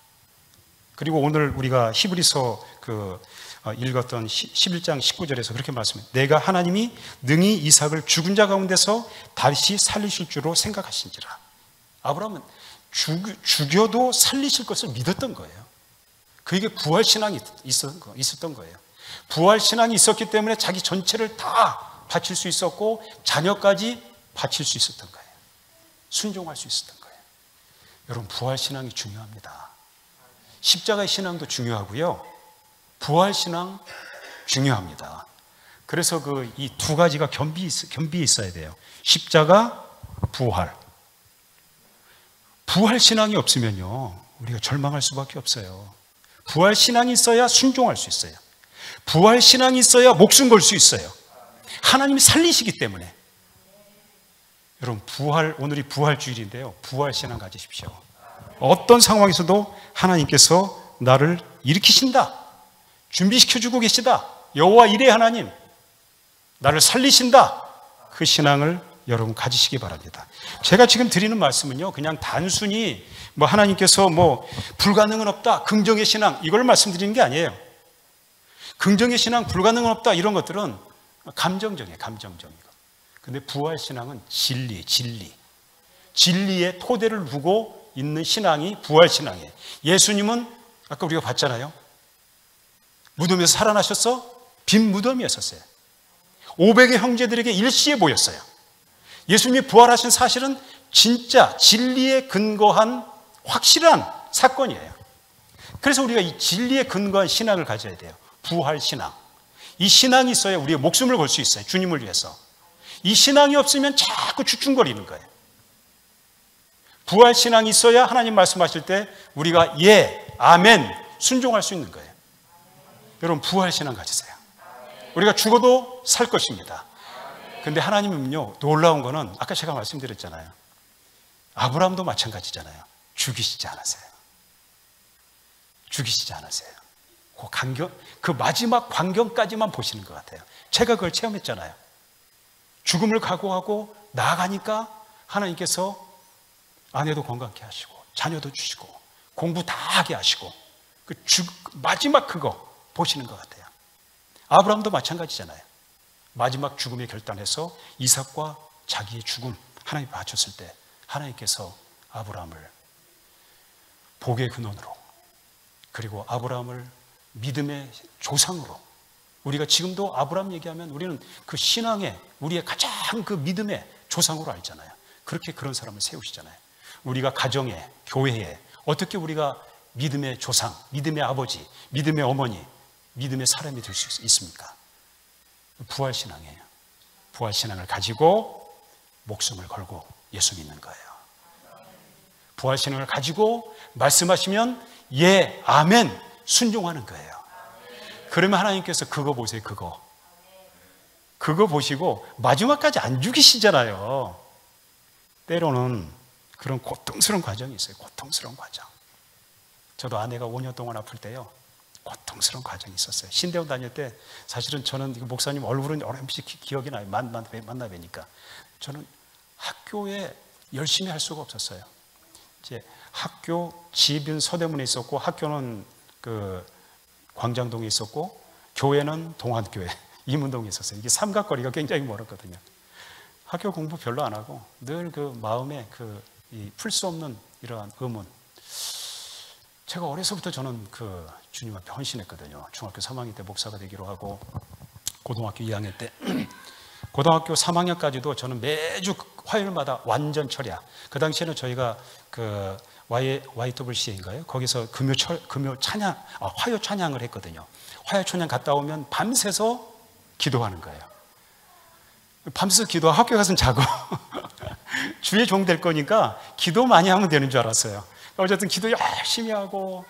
그리고 오늘 우리가 히브리서 읽었던 11장 19절에서 그렇게 말씀해요. 내가 하나님이 능히 이삭을 죽은 자 가운데서 다시 살리실 줄로 생각하신지라. 아브라함은 죽여도 살리실 것을 믿었던 거예요. 그에게 부활신앙이 있었던 거예요. 부활신앙이 있었기 때문에 자기 전체를 다 바칠 수 있었고 자녀까지 바칠 수 있었던 거예요. 순종할 수 있었던 거예요. 여러분, 부활신앙이 중요합니다. 십자가의 신앙도 중요하고요, 부활신앙 중요합니다. 그래서 이 2가지가 겸비해 있어야 돼요. 십자가, 부활. 부활신앙이 없으면요, 우리가 절망할 수밖에 없어요. 부활신앙이 있어야 순종할 수 있어요. 부활신앙이 있어야 목숨 걸 수 있어요. 하나님이 살리시기 때문에. 여러분, 오늘이 부활주일인데요, 부활신앙 가지십시오. 어떤 상황에서도 하나님께서 나를 일으키신다, 준비시켜주고 계시다, 여호와 이레 하나님 나를 살리신다, 그 신앙을 여러분 가지시기 바랍니다. 제가 지금 드리는 말씀은요, 그냥 단순히 하나님께서 불가능은 없다, 긍정의 신앙, 이걸 말씀드리는 게 아니에요. 긍정의 신앙, 불가능은 없다, 이런 것들은 감정적이에요. 근데 부활신앙은 진리의 토대를 두고 있는 신앙이 부활신앙이에요. 예수님은 아까 우리가 봤잖아요. 무덤에서 살아나셨어? 빈 무덤이었었어요. 500의 형제들에게 일시에 보였어요. 예수님이 부활하신 사실은 진짜 진리에 근거한 확실한 사건이에요. 그래서 우리가 이 진리에 근거한 신앙을 가져야 돼요. 부활신앙. 이 신앙이 있어야 우리의 목숨을 걸 수 있어요. 주님을 위해서. 이 신앙이 없으면 자꾸 주춤거리는 거예요. 부활신앙이 있어야 하나님 말씀하실 때 우리가 예, 아멘 순종할 수 있는 거예요. 여러분, 부활신앙 가지세요. 우리가 죽어도 살 것입니다. 근데 하나님은요, 놀라운 거는 아까 제가 말씀드렸잖아요. 아브라함도 마찬가지잖아요. 죽이시지 않으세요. 그 마지막 광경까지만 보시는 것 같아요. 제가 그걸 체험했잖아요. 죽음을 각오하고 나아가니까 하나님께서 아내도 건강케 하시고 자녀도 주시고 공부 다 하게 하시고 마지막 그거 보시는 것 같아요. 아브라함도 마찬가지잖아요. 마지막 죽음에 결단해서 이삭과 자기의 죽음 하나님 바쳤을 때 하나님께서 아브라함을 복의 근원으로, 그리고 아브라함을 믿음의 조상으로, 우리가 지금도 아브라함 얘기하면 우리는 그 신앙의 우리의 가장 그 믿음의 조상으로 알잖아요. 그렇게 그런 사람을 세우시잖아요. 우리가 가정에, 교회에 어떻게 우리가 믿음의 조상, 믿음의 아버지, 믿음의 어머니, 믿음의 사람이 될 수 있습니까? 부활신앙이에요. 부활신앙을 가지고 목숨을 걸고 예수 믿는 거예요. 부활신앙을 가지고 말씀하시면 예, 아멘 순종하는 거예요. 그러면 하나님께서 그거 보세요. 그거 보시고 마지막까지 안 죽이시잖아요. 때로는 그런 고통스러운 과정이 있어요. 고통스러운 과정. 저도 아내가 5년 동안 아플 때요, 고통스러운 과정이 있었어요. 신대원 다닐 때 사실은 저는 목사님 얼굴은 어렴풋이 기억이 나요. 만나 뵈니까. 저는 학교에 열심히 할 수가 없었어요. 이제 학교 집은 서대문에 있었고, 학교는 그 광장동에 있었고, 교회는 동안교회 이문동에 있었어요. 이게 삼각거리가 굉장히 멀었거든요. 학교 공부 별로 안 하고 늘 그 마음에 풀 수 없는 이러한 의문. 제가 어려서부터 저는 그 주님 앞에 헌신했거든요. 중학교 3학년 때 목사가 되기로 하고, 고등학교 2학년 때 고등학교 3학년까지도 저는 매주 화요일마다 완전 철야. 그 당시에는 저희가 그 YWCA인가요? 거기서 금요 찬양, 화요 찬양을 했거든요. 화요 찬양 갔다 오면 밤새서 기도하는 거예요. 밤새서 기도하고 학교 가서는 자고 주의 종 될 거니까 기도 많이 하면 되는 줄 알았어요. 어쨌든 기도 열심히 하고,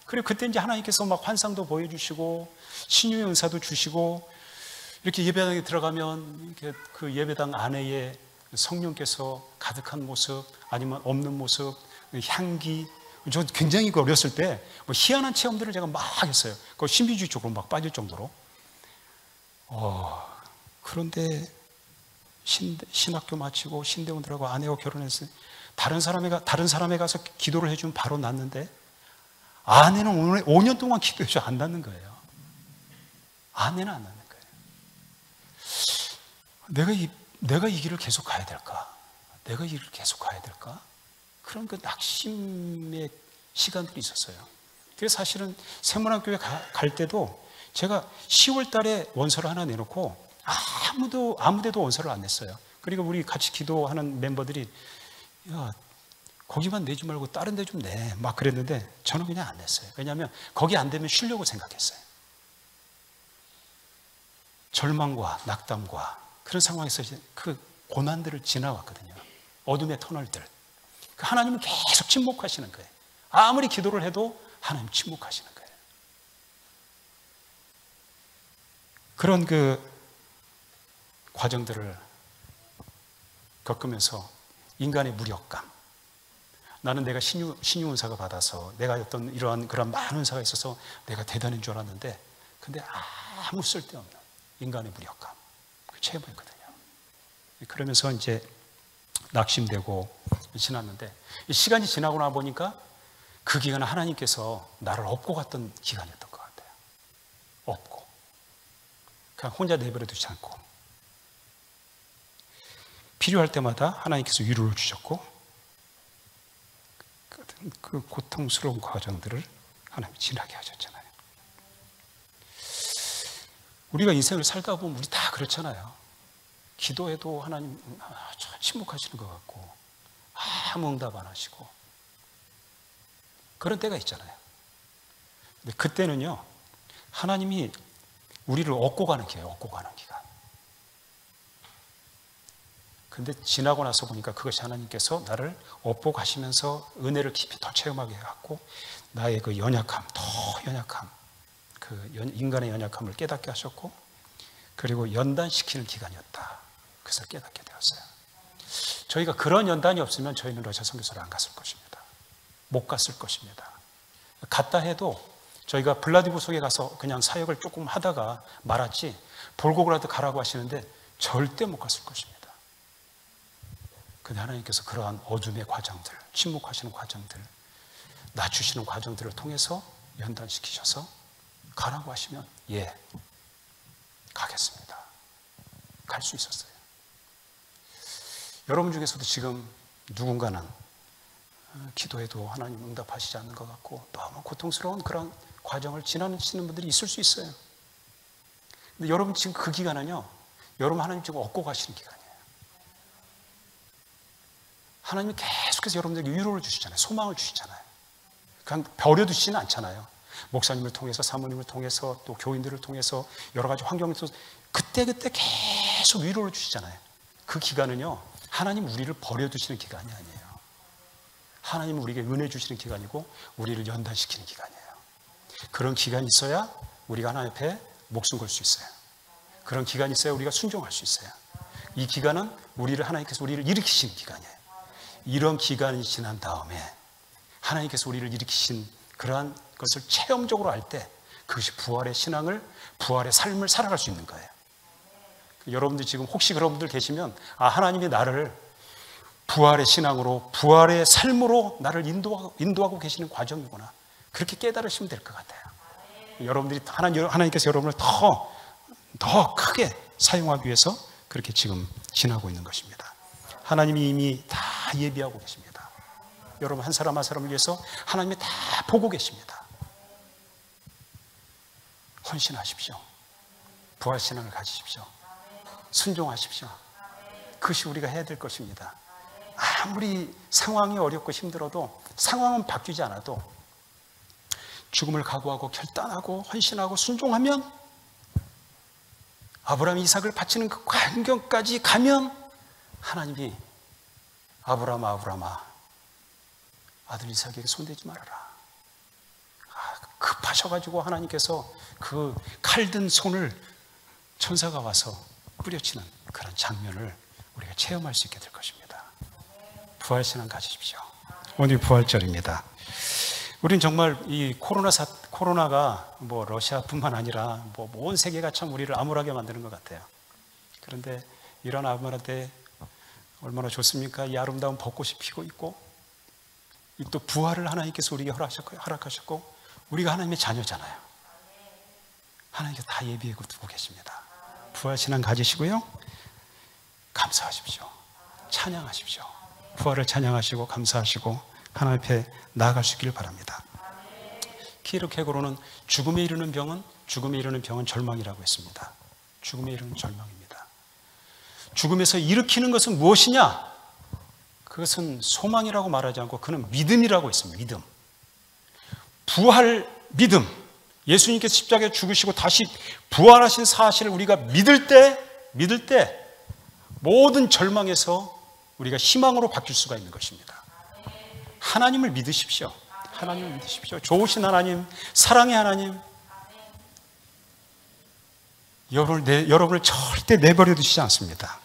그리고 그때 이제 하나님께서 막 환상도 보여주시고 신유의 은사도 주시고, 이렇게 예배당에 들어가면 이렇게 그 예배당 안에 성령께서 가득한 모습, 아니면 없는 모습, 향기. 저 굉장히 어렸을 때 뭐 희한한 체험들을 제가 막 했어요. 그 신비주의 쪽으로 막 빠질 정도로. 그런데 신학교 마치고 신대원들하고 아내하고 결혼했어요. 다른 사람에 가서 기도를 해주면 바로 낫는데, 아내는 오늘 5년 동안 기도해줘 안 낫는 거예요. 아내는 안 낫는 거예요. 내가 이 길을 계속 가야 될까? 내가 이 길을 계속 가야 될까? 그런 그 낙심의 시간들이 있었어요. 그래서 사실은 세문안교회 갈 때도 제가 10월 달에 원서를 하나 내놓고 아무데도 원서를 안 냈어요. 그리고 우리 같이 기도하는 멤버들이, 야, 거기만 내지 말고 다른 데 좀 내. 막 그랬는데 저는 그냥 안 냈어요. 왜냐하면 거기 안 되면 쉬려고 생각했어요. 절망과 낙담과 그런 상황에서 그 고난들을 지나왔거든요. 어둠의 터널들. 하나님은 계속 침묵하시는 거예요. 아무리 기도를 해도 하나님 침묵하시는 거예요. 그런 그 과정들을 겪으면서 인간의 무력감, 나는 내가 신유 은사가 받아서 내가 어떤 이러한 그런 많은 은사가 있어서 내가 대단한 줄 알았는데, 근데 아무 쓸데없는 인간의 무력감, 그 체험했거든요. 그러면서 이제 낙심되고 지났는데, 시간이 지나고 나 보니까 그 기간은 하나님께서 나를 업고 갔던 기간이었던 것 같아요. 업고 그냥 혼자 내버려 두지 않고, 필요할 때마다 하나님께서 위로를 주셨고, 그 고통스러운 과정들을 하나님이 지나게 하셨잖아요. 우리가 인생을 살다 보면 우리 다 그렇잖아요. 기도해도 하나님 침묵하시는 것 같고 아무 응답 안 하시고 그런 때가 있잖아요. 근데 그때는요, 하나님이 우리를 얻고 가는 기회예요. 얻고 가는 기간. 근데 지나고 나서 보니까 그것이 하나님께서 나를 업고 가시면서 은혜를 깊이 더 체험하게 해갖고 나의 그 연약함, 더 연약함, 인간의 연약함을 깨닫게 하셨고, 그리고 연단시키는 기간이었다. 그것을 깨닫게 되었어요. 저희가 그런 연단이 없으면 저희는 러시아 선교사를 안 갔을 것입니다. 못 갔을 것입니다. 갔다 해도 저희가 블라디보스토크에 가서 그냥 사역을 조금 하다가 말았지, 볼고그라드 가라고 하시는데 절대 못 갔을 것입니다. 근데 하나님께서 그러한 어둠의 과정들, 침묵하시는 과정들, 낮추시는 과정들을 통해서 연단시키셔서 가라고 하시면 예, 가겠습니다. 갈 수 있었어요. 여러분 중에서도 지금 누군가는 기도해도 하나님 응답하시지 않는 것 같고 너무 고통스러운 그런 과정을 지나시는 분들이 있을 수 있어요. 근데 여러분 지금 그 기간은요, 여러분 하나님 지금 얻고 가시는 기간이에요. 하나님이 계속해서 여러분들에게 위로를 주시잖아요. 소망을 주시잖아요. 그냥 버려두시지는 않잖아요. 목사님을 통해서, 사모님을 통해서, 또 교인들을 통해서, 여러 가지 환경을 통해서 그때그때 계속 위로를 주시잖아요. 그 기간은요, 하나님 우리를 버려두시는 기간이 아니에요. 하나님은 우리에게 은혜 주시는 기간이고 우리를 연단시키는 기간이에요. 그런 기간이 있어야 우리가 하나님 앞에 목숨 걸 수 있어요. 그런 기간이 있어야 우리가 순종할 수 있어요. 이 기간은 하나님께서 우리를 일으키시는 기간이에요. 이런 기간이 지난 다음에 하나님께서 우리를 일으키신 그러한 것을 체험적으로 알 때 그것이 부활의 신앙을, 부활의 삶을 살아갈 수 있는 거예요. 여러분들 지금 혹시 그런 분들 계시면 하나님이 나를 부활의 신앙으로, 부활의 삶으로 나를 인도하고 계시는 과정이구나, 그렇게 깨달으시면 될 것 같아요. 여러분들이 하나님께서 여러분을 더 크게 사용하기 위해서 그렇게 지금 지나고 있는 것입니다. 하나님이 이미 다 예비하고 계십니다. 여러분 한 사람 한 사람을 위해서 하나님이 다 보고 계십니다. 헌신하십시오. 부활신앙을 가지십시오. 순종하십시오. 그것이 우리가 해야 될 것입니다. 아무리 상황이 어렵고 힘들어도, 상황은 바뀌지 않아도 죽음을 각오하고 결단하고 헌신하고 순종하면, 아브라함이 이삭을 바치는 그 광경까지 가면 하나님이 아브라함아, 아브라함아, 아들 이삭에게 손대지 말아라. 급하셔가지고 하나님께서 그 칼든 손을 천사가 와서 뿌려치는 그런 장면을 우리가 체험할 수 있게 될 것입니다. 부활신앙 가지십시오. 오늘 부활절입니다. 우린 정말 이 코로나가 뭐 러시아뿐만 아니라 뭐 온 세계가 참 우리를 암울하게 만드는 것 같아요. 그런데 이런 암울할 때 얼마나 좋습니까? 이 아름다운 벚꽃이 피고 있고, 또 부활을 하나님께서 우리에게 허락하셨고, 우리가 하나님의 자녀잖아요. 하나님께서 다 예비해 두고 계십니다. 부활신앙 가지시고요, 감사하십시오. 찬양하십시오. 부활을 찬양하시고 감사하시고 하나님 앞에 나아갈 수 있기를 바랍니다. 키르케고르는 죽음에 이르는 병은 절망이라고 했습니다. 죽음에 이르는 절망입니다. 죽음에서 일으키는 것은 무엇이냐? 그것은 소망이라고 말하지 않고 그는 믿음이라고 했습니다. 믿음. 부활 믿음. 예수님께서 십자가에 죽으시고 다시 부활하신 사실을 우리가 믿을 때 모든 절망에서 우리가 희망으로 바뀔 수가 있는 것입니다. 하나님을 믿으십시오. 하나님을 믿으십시오. 좋으신 하나님, 사랑의 하나님, 여러분을 절대 내버려 두시지 않습니다.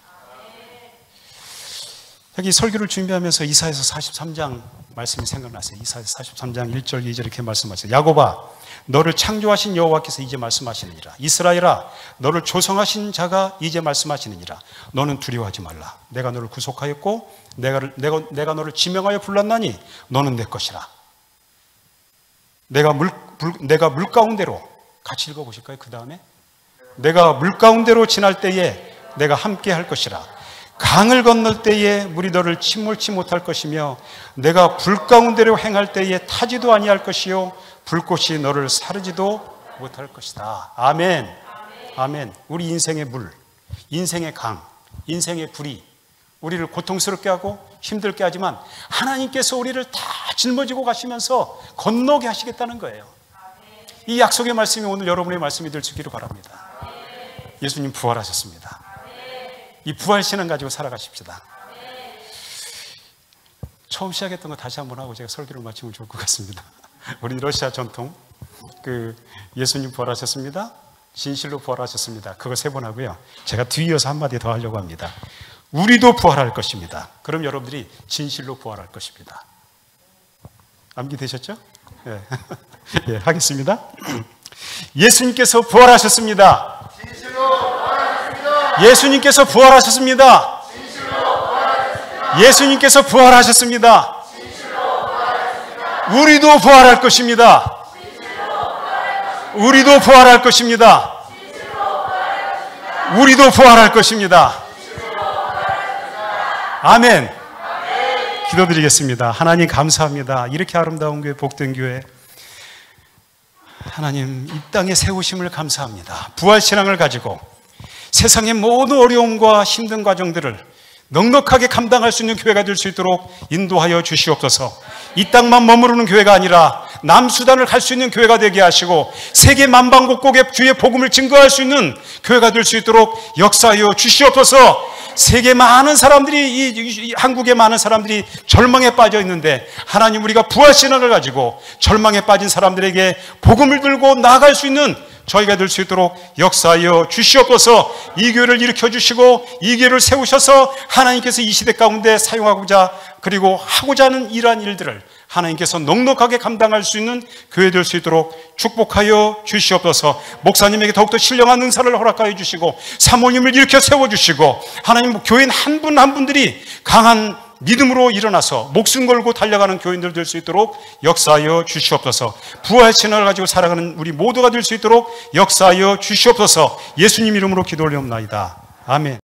여기 설교를 준비하면서 이사야서 43장 말씀이 생각났어요. 이사야서 43장 1절 2절 이렇게 말씀하세요. 야곱아, 너를 창조하신 여호와께서 이제 말씀하시느니라. 이스라엘아, 너를 조성하신 자가 이제 말씀하시느니라. 너는 두려워하지 말라. 내가 너를 구속하였고 내가 너를 지명하여 불렀나니 너는 내 것이라. 내가 물 가운데로, 같이 읽어보실까요? 그 다음에 내가 물 가운데로 지날 때에 내가 함께 할 것이라. 강을 건널 때에 물이 너를 침몰치 못할 것이며 내가 불 가운데로 행할 때에 타지도 아니할 것이요 불꽃이 너를 사르지도 못할 것이다. 아멘. 아멘. 우리 인생의 물, 인생의 강, 인생의 불이 우리를 고통스럽게 하고 힘들게 하지만 하나님께서 우리를 다 짊어지고 가시면서 건너게 하시겠다는 거예요. 이 약속의 말씀이 오늘 여러분의 말씀이 될 수 있기를 바랍니다. 예수님 부활하셨습니다. 이 부활신앙 가지고 살아가십시다. 처음 시작했던 거 다시 한번 하고 제가 설교를 마치면 좋을 것 같습니다. 우리 러시아 전통 예수님 부활하셨습니다. 진실로 부활하셨습니다. 그거 3번 하고요. 제가 뒤이어서 한마디 더 하려고 합니다. 우리도 부활할 것입니다. 그럼 여러분들이 진실로 부활할 것입니다. 암기되셨죠? 네. 네, 하겠습니다. 예수님께서 부활하셨습니다. 예수님께서 부활하셨습니다. 예수님께서 부활하셨습니다. 우리도 부활할 것입니다. 우리도 부활할 것입니다. 우리도 부활할 것입니다. 아멘. 기도드리겠습니다. 하나님 감사합니다. 이렇게 아름다운 교회, 복된 교회, 하나님 이 땅에 세우심을 감사합니다. 부활신앙을 가지고 세상의 모든 어려움과 힘든 과정들을 넉넉하게 감당할 수 있는 교회가 될 수 있도록 인도하여 주시옵소서. 이 땅만 머무르는 교회가 아니라 남수단을 갈 수 있는 교회가 되게 하시고 세계 만방곡곡에 주의 복음을 증거할 수 있는 교회가 될 수 있도록 역사하여 주시옵소서. 세계 많은 사람들이, 한국의 많은 사람들이 절망에 빠져 있는데 하나님 우리가 부활신앙을 가지고 절망에 빠진 사람들에게 복음을 들고 나아갈 수 있는 저희가 될 수 있도록 역사하여 주시옵소서. 이 교회를 일으켜 주시고 이 교회를 세우셔서 하나님께서 이 시대 가운데 사용하고자 그리고 하고자 하는 이러한 일들을 하나님께서 넉넉하게 감당할 수 있는 교회 될 수 있도록 축복하여 주시옵소서. 목사님에게 더욱더 신령한 은사를 허락하여 주시고 사모님을 일으켜 세워주시고 하나님 교인 한 분 한 분들이 강한 믿음으로 일어나서 목숨 걸고 달려가는 교인들 될 수 있도록 역사하여 주시옵소서. 부활신앙을 가지고 살아가는 우리 모두가 될 수 있도록 역사하여 주시옵소서. 예수님 이름으로 기도 올리옵나이다. 아멘.